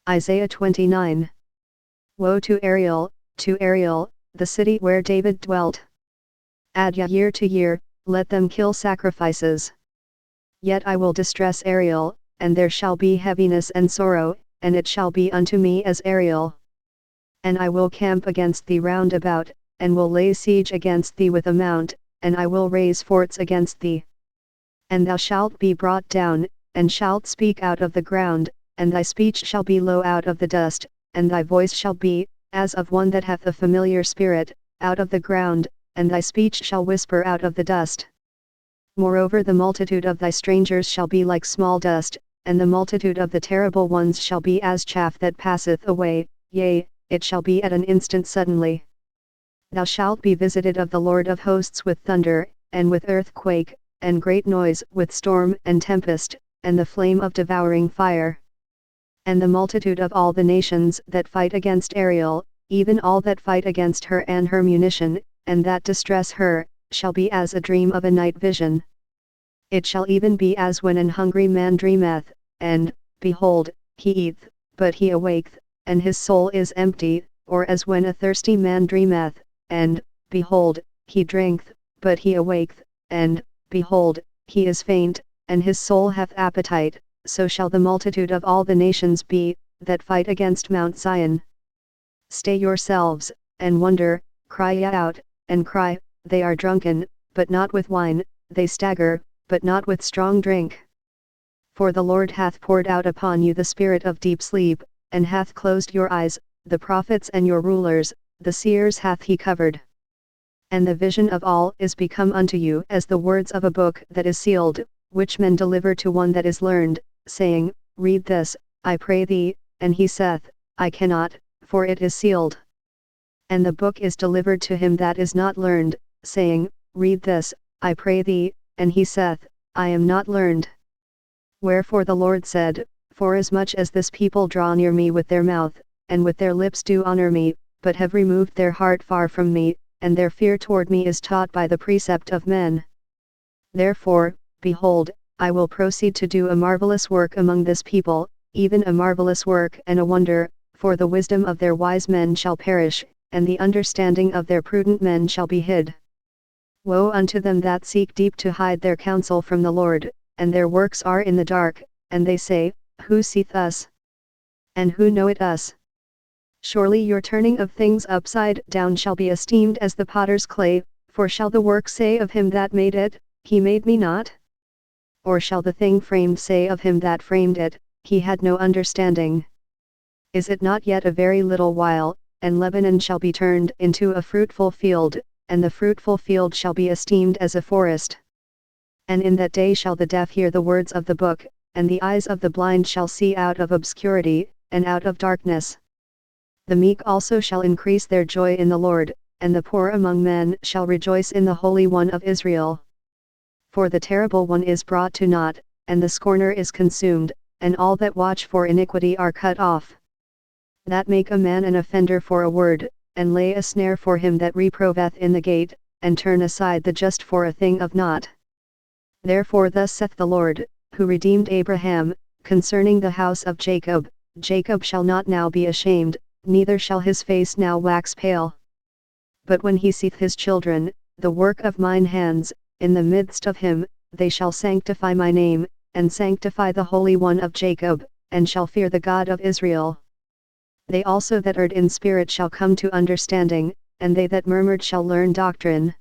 Isaiah 29. Woe to Ariel, the city where David dwelt. Add year to year, let them kill sacrifices. Yet I will distress Ariel, and there shall be heaviness and sorrow, and it shall be unto me as Ariel. And I will camp against thee round about, and will lay siege against thee with a mount, and I will raise forts against thee. And thou shalt be brought down, and shalt speak out of the ground, and thy speech shall be low out of the dust, and thy voice shall be, as of one that hath a familiar spirit, out of the ground, and thy speech shall whisper out of the dust. Moreover the multitude of thy strangers shall be like small dust, and the multitude of the terrible ones shall be as chaff that passeth away, yea, it shall be at an instant suddenly. Thou shalt be visited of the Lord of hosts with thunder, and with earthquake, and great noise, with storm and tempest, and the flame of devouring fire. And the multitude of all the nations that fight against Ariel, even all that fight against her and her munition, and that distress her, shall be as a dream of a night vision. It shall even be as when an hungry man dreameth, and, behold, he eateth, but he awaketh, and his soul is empty, or as when a thirsty man dreameth, and, behold, he drinketh, but he awaketh, and, behold, he is faint, and his soul hath appetite, so shall the multitude of all the nations be, that fight against Mount Zion. Stay yourselves, and wonder, cry out, and cry, they are drunken, but not with wine, they stagger, but not with strong drink. For the Lord hath poured out upon you the spirit of deep sleep, and hath closed your eyes, the prophets and your rulers, the seers hath he covered. And the vision of all is become unto you as the words of a book that is sealed, which men deliver to one that is learned, saying, Read this, I pray thee, and he saith, I cannot, for it is sealed. And the book is delivered to him that is not learned, saying, Read this, I pray thee, and he saith, I am not learned. Wherefore the Lord said, Forasmuch as this people draw near me with their mouth, and with their lips do honor me, but have removed their heart far from me, and their fear toward me is taught by the precept of men. Therefore, behold, I will proceed to do a marvelous work among this people, even a marvelous work and a wonder, for the wisdom of their wise men shall perish, and the understanding of their prudent men shall be hid. Woe unto them that seek deep to hide their counsel from the Lord, and their works are in the dark, and they say, Who seeth us? And who knoweth us? Surely your turning of things upside down shall be esteemed as the potter's clay, for shall the work say of him that made it, He made me not? Or shall the thing framed say of him that framed it, He had no understanding? Is it not yet a very little while, and Lebanon shall be turned into a fruitful field, and the fruitful field shall be esteemed as a forest? And in that day shall the deaf hear the words of the book, and the eyes of the blind shall see out of obscurity, and out of darkness. The meek also shall increase their joy in the Lord, and the poor among men shall rejoice in the Holy One of Israel. For the terrible one is brought to naught, and the scorner is consumed, and all that watch for iniquity are cut off. That make a man an offender for a word, and lay a snare for him that reproveth in the gate, and turn aside the just for a thing of naught. Therefore thus saith the Lord, who redeemed Abraham, concerning the house of Jacob, Jacob shall not now be ashamed, neither shall his face now wax pale. But when he seeth his children, the work of mine hands, in the midst of him, they shall sanctify my name, and sanctify the Holy One of Jacob, and shall fear the God of Israel. They also that erred in spirit shall come to understanding, and they that murmured shall learn doctrine.